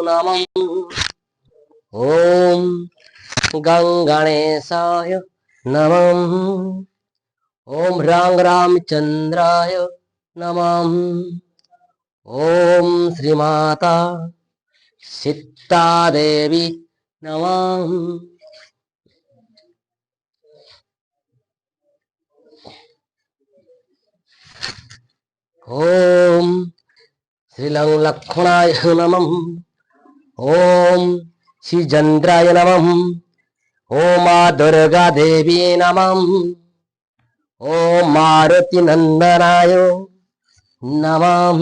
नमः। ओम गंगणेशाय नमः। ओम रामचंद्राय नमः। ओम श्रीमाता सीता देवी नमः। ओम श्रीलक्ष्मणाय नमः। ओम श्री चंद्राय नमः। ओम मां दुर्गा देवी नमः। ओम मारुति नंदनाय नमः।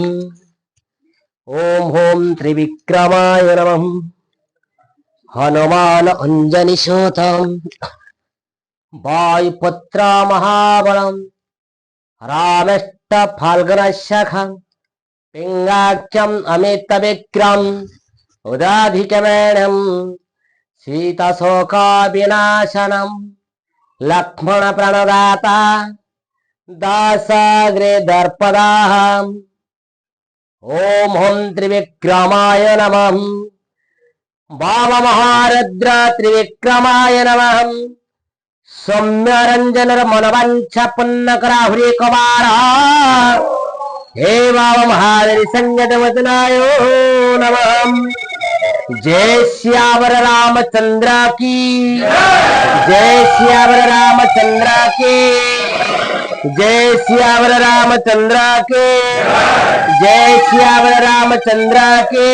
ओम ओम त्रिविक्रमाय नमः। हनुमान अंजनी सूतम वायुपुत्र महाबलम रामेष्ट फाल्गुन शखं पिंगाक्षम अमित विक्रम उदाधिकमेणम सीताशोका विनाशनम लक्ष्मण प्रणदाता दासाग्रे दर्पदाहम। ओम ओम त्रिविक्रमाय नमः। वाम महारुद्र त्रिविक्रमाय नमः। सौम्य रंजन मनवंश पुण्य कराहुरी कुमार हे वाम महावीर संगत वदनाय नमः। जय श्यावर रामचंद्र की जय श्यावर रामचंद्र की जय श्यावर रामचंद्र के जय श्यावर रामचंद्र के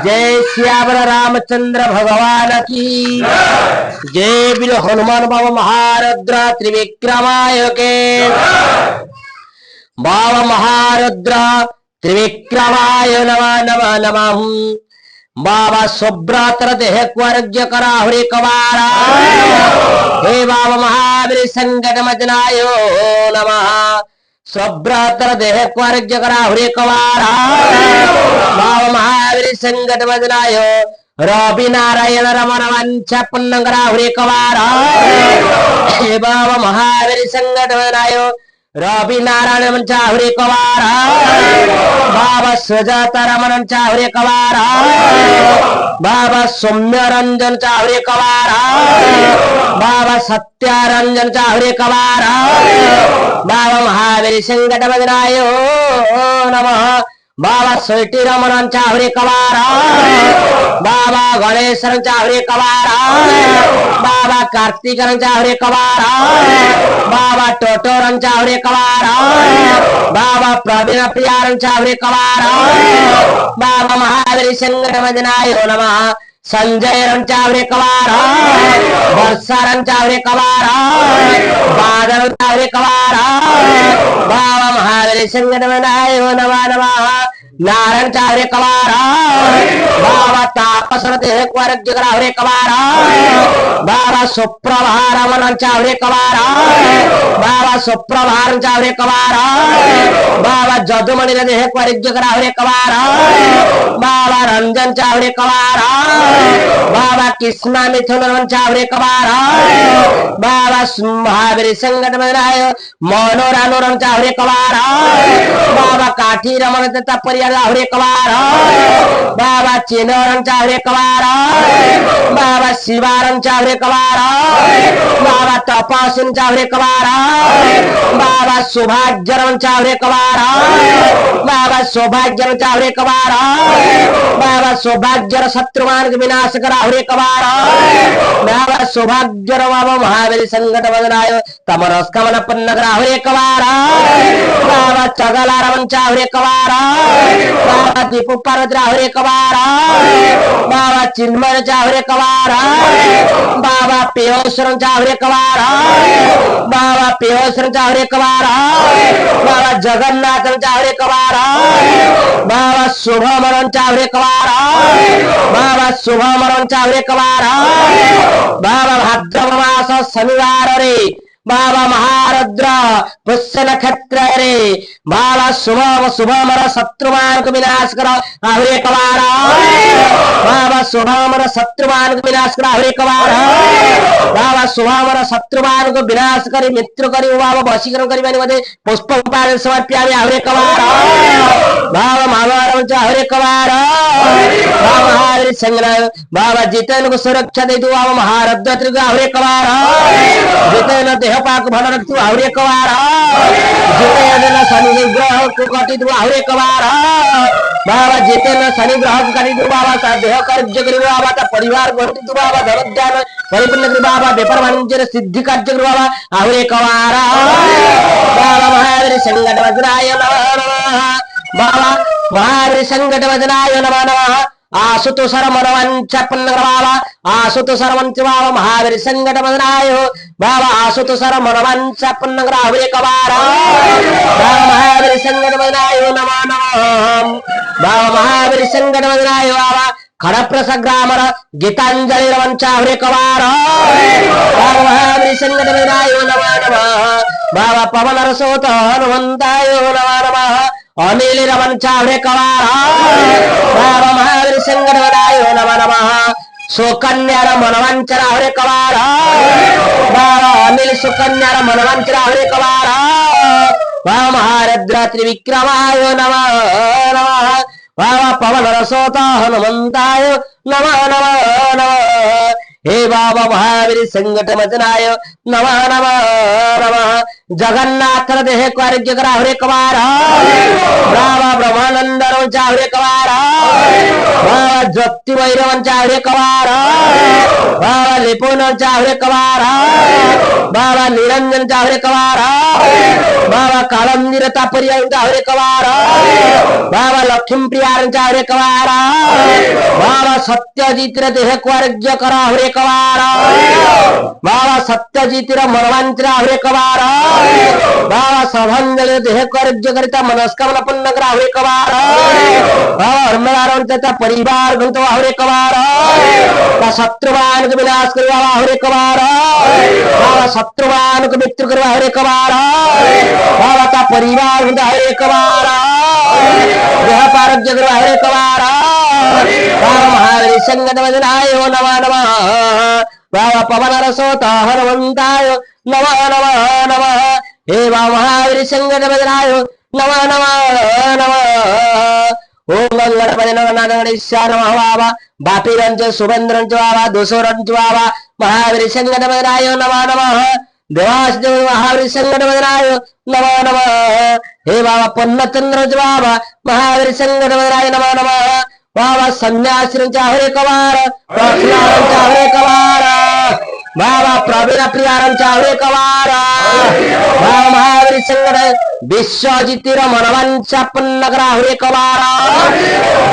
जय श्यावर रामचंद्र भगवान की जय। बिल हनुमान बाबा महारुद्र त्रिविक्रमाय के बाबा महारुद्र त्रिविक्रमाय नमः नमः नमः। बाबा सुब्रातर देह क्वर्ग्य कराहुरी कवारा हे बाबा महावीर संगत मजनाय नमः। सुब्रातर देह क्वर्ग्य कराहुरी कवारा बाबा महावीर संगत मजनाय रवि नारायण रमन वंश पुण्य कराहुरी कवारा हे बाबा महावीर संगत मजनाय रवि नारायण चाहुरी कवारा बाबा सुजाता रमन चाहुरी कवारा बाबा सौम्य रंजन चाहुरी कवारा बाबा सत्यारंजन चाहुरी कवारा बाबा महावीर संकट बदनाय नमः। बाबा सोटी रमन चाहुरी कवारा बाबा गणेश चाहुरी कवारा बाबा कार्तिक चाहुरी कवारा बाबा टोटोरन चाहुरी कवारा बाबा प्रवीण प्रिया चाहुरी कवारा बाबा महावीर संकट बदनाय नमः। संजय चावरे कवारा वर्षा चावरे कवारा बादल चावरे कवारा बाबा महावीर संगत बनाए नमः नमः। नारायण चावरे कवारा बाबा तापस देह क्वर्ग्य कराहुरी कवारा बाबा सुप्रभार रमन चावरे कवारा बाबा सुप्रभार चावरे कवारा बाबा जदुमणि देह क्वर्ग्य कराहुरी कवारा बाबा रंजन चावरे कवारा बाबा कृष्णा मिथुन चावरे कवारा बाबा महावीर संगत बनाए मनोरानुरन चावरे कवारा बाबा काठी रमन तत्पर्य चावरे कवारा बाबा चिनोरन चावरे कवारा बाबा शिवारन चावरे कवारा बाबा तपासिन चावरे कवारा बाबा सौभाग्यरन चावरे कवारा बाबा सौभाग्यरन चावरे कवारा बाबा सौभाग्यर शत्रुमान विनाश कराहुरी कवारा बाबा सौभाग्यर बाबा महावीर संकट बदनाय तमरस्कमन पन्न कराहुरी कवारा बाबा चगला रमन चाहुरी कवारा बाबा दीपु परत राहुरी कवारा बाबा चिन्मय चाहुरी कवारा बाबा पेयोशरन चाहुरी कवारा बाबा पेयोशरन चाहुरी कवारा बाबा जगन्नाथ चाहुरी कवारा बाबा शुभमरन चाहुरी कवारा बाबा शुभमरन चाहुरी कवारा बाबा भाद्रव मास शनिवार रे बाबा महारुद्र पुष्य नक्षत्र रे बाबा शुभमर शत्रुमान को विनाश करो आहुरी कवारा बाबा शुभामर शत्रुवान को विनाश करा हरे कवार बाबा शुभामर शत्रुवान को विनाश करी मित्र करी बाबा वशीकरण करी मध्ये पुष्प उपाय समर्प्यामि हरे कवार बाबा महाभारत हरे कवार बाबा हरे संग्रह बाबा जितेन को सुरक्षा दे दो बाबा महारद्र हरे कवार जितेन देह पाक भल रख हरे कवार जितेन शनि ग्रह को कटी दो हरे कवार बाबा जितेन शनि ग्रह को कटी दो बाबा ता देह कार्य करी बाबा ता परिवार गठित दो बाबा धन ध्यान परिपूर्ण करी बाबा व्यापार वाणिज्य सिद्धि कार्य करी बाबा हरे कवार बाबा महावीर संकट वज्राय नमः बाबा महावीर संकट वज्राय नमः नमः आसुतो सरमनवंच बाबा आसुतो सरमंच बाबा महावीर संकट वज्राय बाबा आसुतो सरमनवंच हरे कवार बाबा महावीर संकट वज्राय नमः नमः बाबा महावीर संकट वज्राय बाबा खड़प्रस ग्रामर गीतांजलि रवंचा हरे कवार बाबा महावीर संकट वज्राय नमः नमः बाबा पवन रसोत हनुमंताय नमः नमः अनिल रवंचा हरे कवार बाबा महावीर संकट वज्राय नमः नमः सुकन्या मनवंचर हरे कवार बाबा अनिल सुकन्या मनवंचर हरे कवार बाबा महारुद्र त्रिविक्रमाय नमः नमः बाबा पवन रसोत हनुमंताय नमः नमः नमः हे बाबा महावीर संकट मजनाय नमः नमः नमः जगन्नाथ देह को आरोग्य करा हरे कवार बाबा ब्रह्मानंद हरे कवार बाबा ज्योति वैरव हरे कवार बाबा लिपुन हरे कवार बाबा निरंजन हरे कवार बाबा कालम निरता हरे कवार बाबा लक्ष्मी प्रिया हरे कवार बाबा सत्यजित देह को आरोग्य करा हरे कवार बाबा सत्यजित मनवांचरा हरे कवार बाबा सभंजल देह को आरोग्य करता मनस्कामना पूर्ण करा हरे कवार बाबा हरमदार परिवार गंतो हरे कवार शत्रुवान को विनाश करवा हरे कवार बाबा शत्रुवान को मृत्यु करवा हरे कवार बाबा का परिवार हरे कवार देह आरोग्य करवा हरे कवार बाबा महावीर संकट वज्राय नमः नमः बाबा पवन रसोत हनुमंताय नमः नमः नमः हे बाबा महावीर संकट वज्राय नमः नमः नमः ओम गणपति नमः गणेशाय नमः बाबा बापीरंच सुभेंद्रंच बाबा दोसोरंच बाबा महावीर संकट वज्राय नमः नमः देवासदेव महावीर संकट वज्राय नमः नमः हे बाबा पन्नचंद्र बाबा महावीर संकट वज्राय नमः नमः बाबा संन्यासी हरे कवार हरे कवार बाबा प्रवीण प्रिया हरे कवार बाबा महावीर संकट विश्वजितिर मनवंच पुण्यकर हरे कवार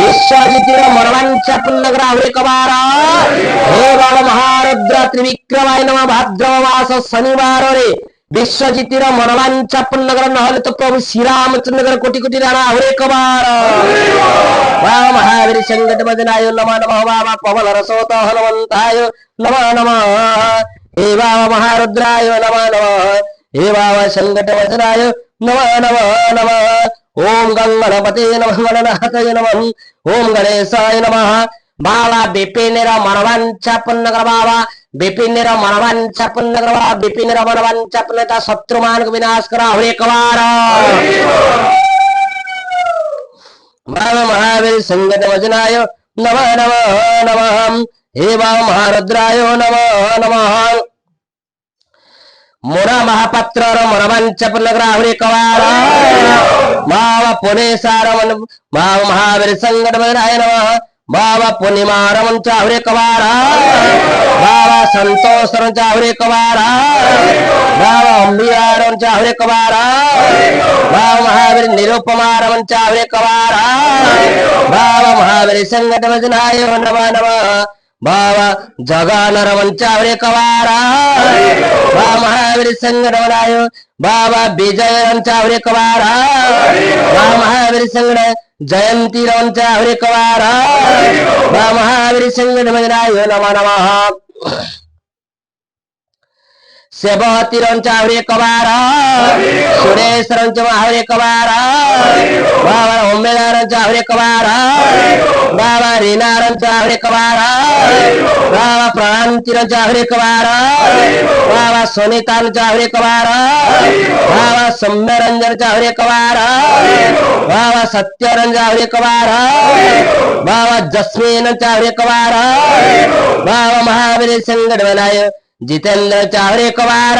विश्वजितिर मनवंच पुण्यकर हरे कवार हे बाबा महारुद्र त्रिविक्रमाय नमः भाद्रमास शनिवार रे विश्वजितिर मनवांचा पुण्यकर नहले तो प्रभु श्री रामचंद्र कोटि कोटि राणा हरे कवार बाबा महावीर संकट भजनाय नमः नमः बाबा पवन रसोत हनुमंताय नमः नमः हे बाबा महारुद्राय नमः नमः हे बाबा संकट भजनाय नमः नमः नमः ओम गंगणपते नमः गणनाथाय नमः ओम गणेशाय नमः बाबा बिपिन मनवांचा पुण्यकर बाबा बिपिन मनवांचा पुण्यकर बाबा बिपिन मनवांचा पुण्यता शत्रुमान को विनाश करा हरे कवार बाबा महावीर संकट वजनाय नमः नमः नमः हे बाबा महारुद्राय नमः नमः मोरा महापात्र मनवांच पुण्यकर हरे कवार बाबा पुणेशार बाबा महावीर संकट वजनाय नमः बाबा पूर्णिमा रमन हरे कवार बाबा संतोष हरे कवार बाबा अंबिया हरे कवार बाबा महावीर निरुपमा रमन हरे कवार बाबा महावीर संकट वजनाय नमः नमः बाबा जगान रमन हरे कवार बाबा महावीर संकट वजनाय बाबा विजय हरे कवार बाबा महावीर संकट जयंती रवंच हरे कवार बाबा महावीर संकट भजनाय नमः नमः सेबतीरंचा हरे कवार सुरेशरंचा हरे कवार बाबा उमेदारंचा हरे कवार बाबा रीनारंचा हरे कवार बाबा प्रांतिरंचा हरे कवार बाबा सोनितांचा हरे कवार बाबा सम्यरंजनचा हरे कवार बाबा सत्यरंजा हरे कवार बाबा जस्मीनचा हरे कवार बाबा महावीर संगड बनाय जितेंद्र चावरे कवार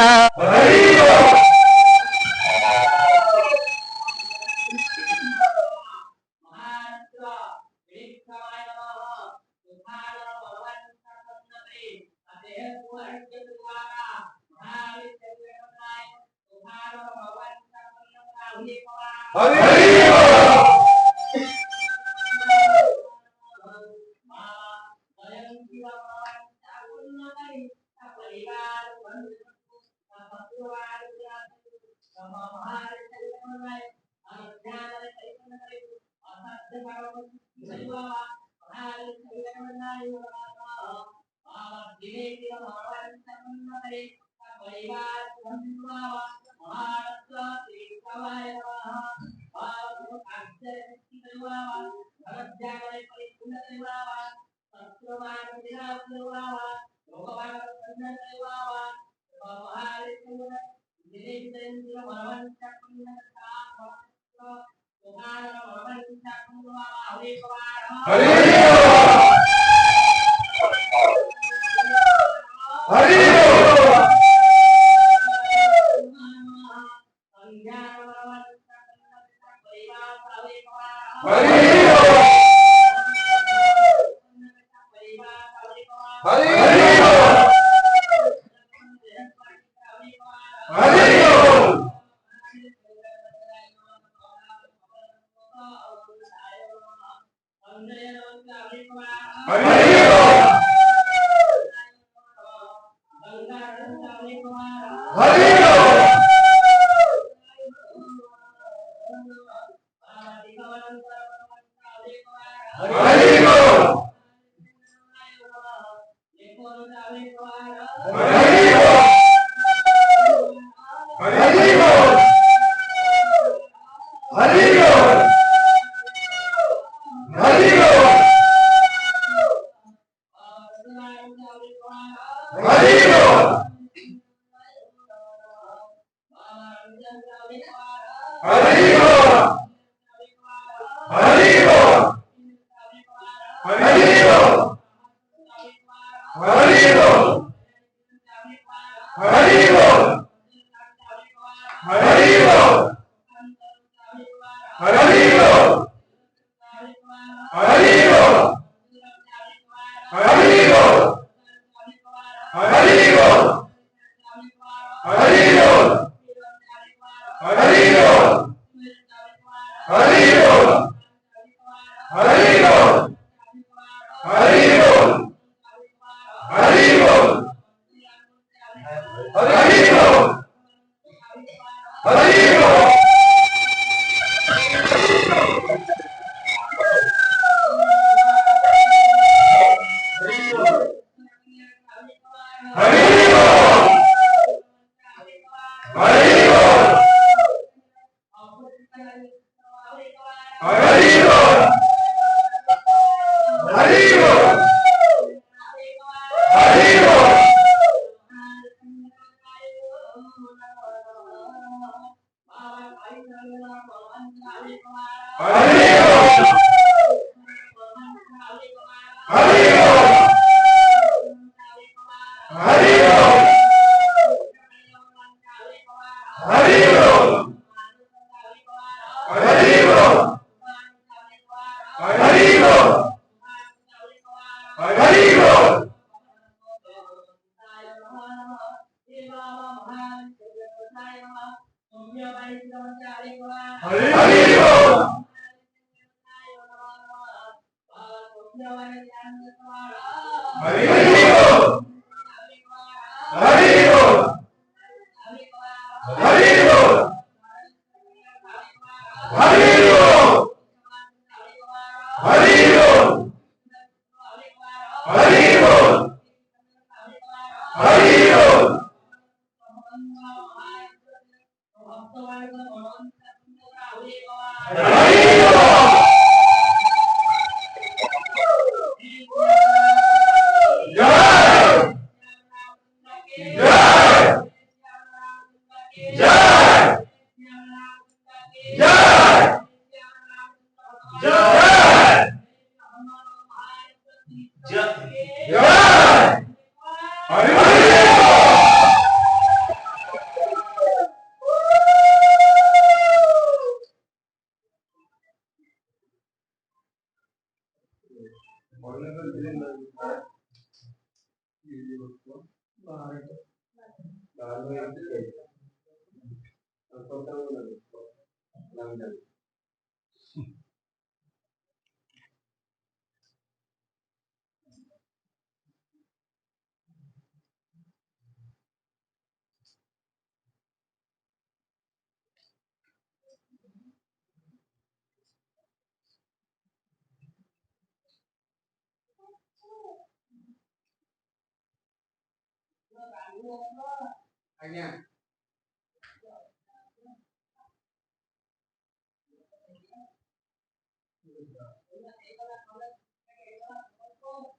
ଆଜ୍ଞା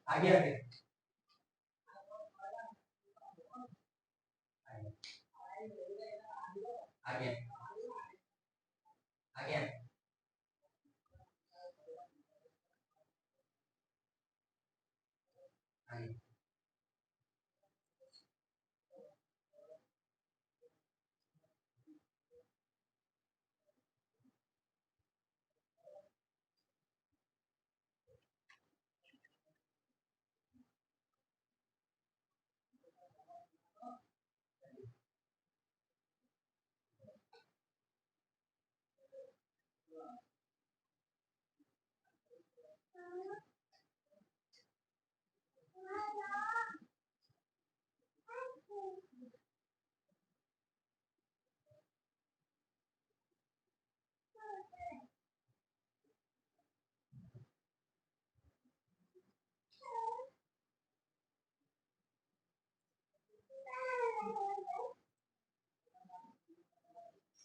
ଆଜ୍ଞା ଆଜ୍ଞା ଆଜ୍ଞା ଆଜ୍ଞା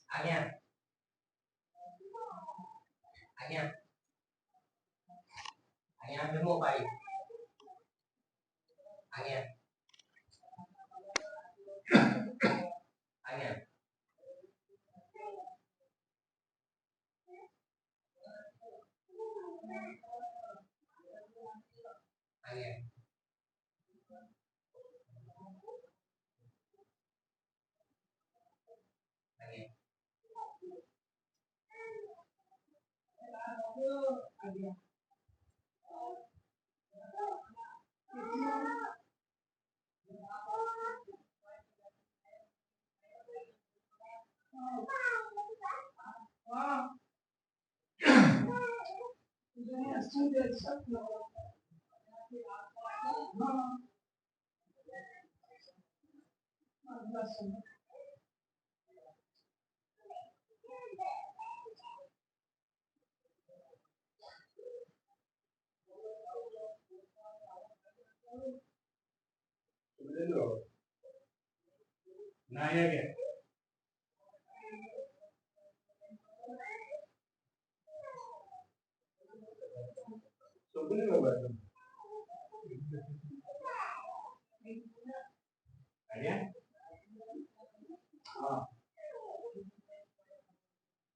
ଆଜ୍ଞା ଆଜ୍ଞା ଆଜ୍ଞା ଆମେ ମୋବାଇଲ ଆଜ୍ଞା ଆଜ୍ଞା ଆଜ୍ଞା ଆଜ୍ଞା नाही आगे आगे हाँ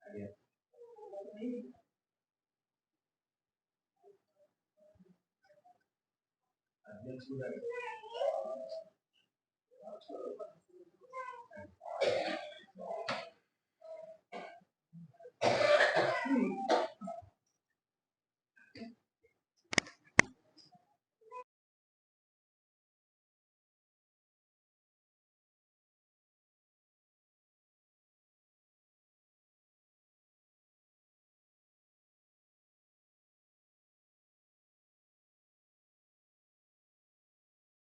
आगे अध्यक्ष